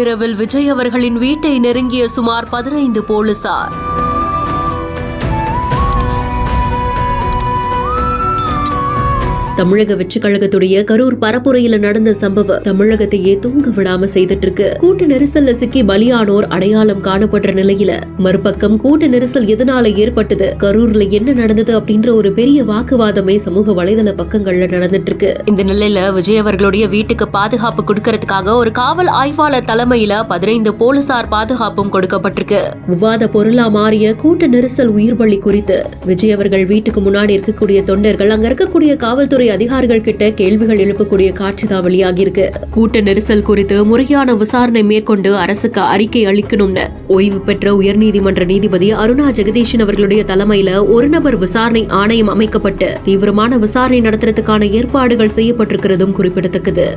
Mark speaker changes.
Speaker 1: நள்ளிரவில் விஜய் அவர்களின் வீட்டை நெருங்கிய சுமார் 15 போலீசார். தமிழக வெற்றி கழகத்துடைய கரூர் பரப்புரையில நடந்த சம்பவம் தமிழகத்தையே தூங்க விடாம செய்துட்டு இருக்கு. கூட்ட நெரிசல்ல சிக்கி பலியானோர் அடையாளம் காணப்படுற நிலையில மறுபக்கம் கூட்ட நெரிசல் எதனால ஏற்பட்டது, கரூர்ல என்ன நடந்தது அப்படின்ற ஒரு பெரிய வாக்குவாதமே சமூக வலைதள பக்கங்கள்ல நடந்துட்டு இருக்கு. இந்த நிலையில விஜய் அவர்களுடைய வீட்டுக்கு பாதுகாப்பு கொடுக்கறதுக்காக ஒரு காவல் ஆய்வாளர் தலைமையில 15 போலீசார் பாதுகாப்பும் கொடுக்கப்பட்டிருக்கு. விவாத பொருளா மாறிய கூட்ட நெரிசல் உயிர்பலி குறித்து விஜய் அவர்கள் வீட்டுக்கு முன்னாடி இருக்கக்கூடிய தொண்டர்கள் அங்க இருக்கக்கூடிய காவல்துறை அதிகாரிகள் கிட்ட கேள்விகள் எழுப்பக்கூடிய காட்சி தான் வெளியாகி இருக்கு. கூட்ட நெரிசல் குறித்து முறையான விசாரணை மேற்கொண்டு அரசுக்கு அறிக்கை அளிக்கணும்னு ஓய்வு பெற்ற உயர்நீதிமன்ற நீதிபதி அருணா ஜெகதீஷன் அவர்களுடைய தலைமையில ஒரு நபர் விசாரணை ஆணையம் அமைக்கப்பட்டு தீவிரமான விசாரணை நடத்துறதுக்கான ஏற்பாடுகள் செய்யப்பட்டிருக்கிறதும் குறிப்பிடத்தக்கது.